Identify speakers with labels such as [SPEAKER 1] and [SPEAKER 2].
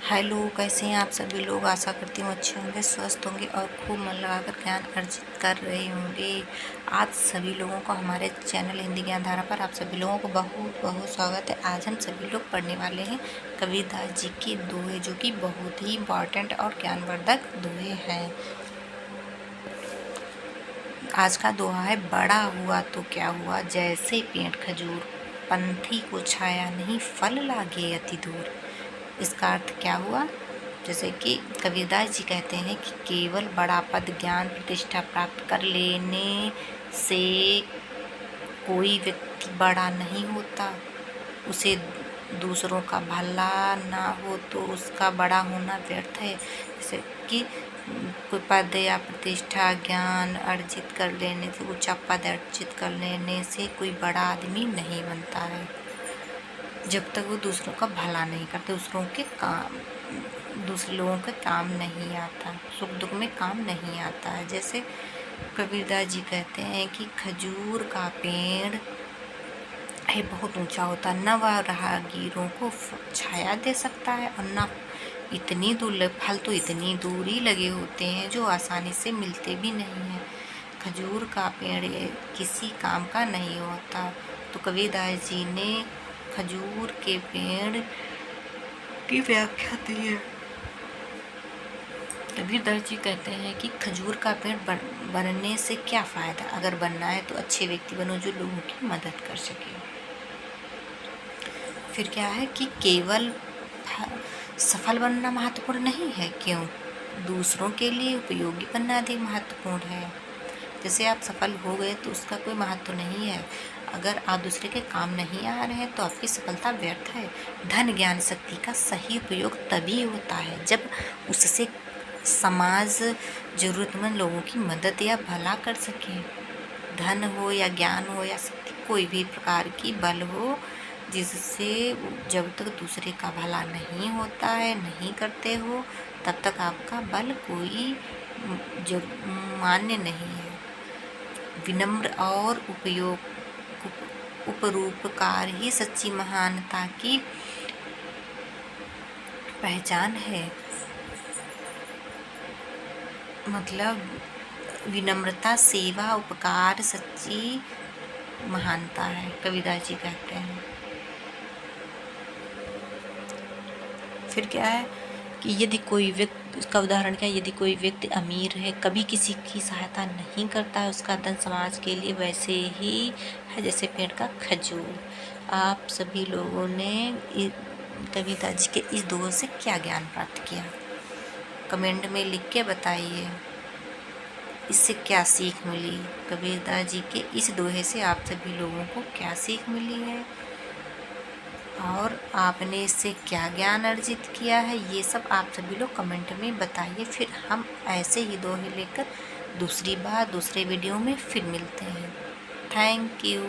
[SPEAKER 1] Hello, कैसे हैं आप सभी लोग। आशा करती हूँ अच्छे होंगे, स्वस्थ होंगे और खूब मन लगाकर ज्ञान अर्जित कर रहे होंगे। आज सभी लोगों को हमारे चैनल हिंदी ज्ञान धारा पर आप सभी लोगों को बहुत बहुत स्वागत है। आज हम सभी लोग पढ़ने वाले हैं कबीरदास जी के दोहे, जो कि बहुत ही इम्पॉर्टेंट और ज्ञानवर्धक दोहे हैं। आज का दोहा है, बड़ा हुआ तो क्या हुआ, जैसे पेड़ खजूर, पंथी को छाया नहीं, फल लागे अति दूर। इसका अर्थ क्या हुआ? जैसे कि कबीरदास जी कहते हैं कि केवल बड़ा पद, ज्ञान, प्रतिष्ठा प्राप्त कर लेने से कोई व्यक्ति बड़ा नहीं होता। उसे दूसरों का भला ना हो तो उसका बड़ा होना व्यर्थ है। जैसे कि कोई पद या प्रतिष्ठा, ज्ञान अर्जित कर लेने से, ऊंचा पद अर्जित कर लेने से कोई बड़ा आदमी नहीं बनता है, जब तक वो दूसरों का भला नहीं करते, दूसरे लोगों का काम नहीं आता, सुख दुख में काम नहीं आता है। जैसे कबीरदास जी कहते हैं कि खजूर का पेड़ है बहुत ऊंचा होता है, न वह राहगीरों को छाया दे सकता है और न इतनी दूर, फल तो इतनी दूर ही लगे होते हैं जो आसानी से मिलते भी नहीं हैं। खजूर का पेड़ किसी काम का नहीं होता। तो कबीरदास जी ने खजूर के पेड़ की व्याख्या दी है। कबीरदास जी कहते हैं कि खजूर का पेड़ बनने से क्या फ़ायदा, अगर बनना है तो अच्छे व्यक्ति बनो जो लोगों की मदद कर सके। फिर क्या है कि केवल सफल बनना महत्वपूर्ण नहीं है, क्यों? दूसरों के लिए उपयोगी बनना अधिक महत्वपूर्ण है। जैसे आप सफल हो गए तो उसका कोई महत्व नहीं है, अगर आप दूसरे के काम नहीं आ रहे हैं तो आपकी सफलता व्यर्थ है। धन, ज्ञान, शक्ति का सही उपयोग तभी होता है जब उससे समाज ज़रूरतमंद लोगों की मदद या भला कर सके। धन हो या ज्ञान हो या शक्ति, कोई भी प्रकार की बल हो, जिससे जब तक दूसरे का भला नहीं होता है, नहीं करते हो, तब तक आपका बल कोई मान्य नहीं है। विनम्र और उपरोपकार ही सच्ची महानता की पहचान है। मतलब विनम्रता, सेवा, उपकार सच्ची महानता है, कबीरदास जी कहते हैं। फिर क्या है कि यदि कोई व्यक्ति, इसका उदाहरण क्या है, यदि कोई व्यक्ति अमीर है, कभी किसी की सहायता नहीं करता है, उसका धन समाज के लिए वैसे ही है जैसे पेड़ का खजूर। आप सभी लोगों ने कबीरदास जी के इस दोहे से क्या ज्ञान प्राप्त किया, कमेंट में लिख के बताइए। इससे क्या सीख मिली, कबीरदास जी के इस दोहे से आप सभी लोगों को क्या सीख मिली है, और आपने इससे क्या ज्ञान अर्जित किया है, ये सब आप सभी लोग कमेंट में बताइए। फिर हम ऐसे ही दोहे लेकर दूसरी बार दूसरे वीडियो में फिर मिलते हैं। Thank you.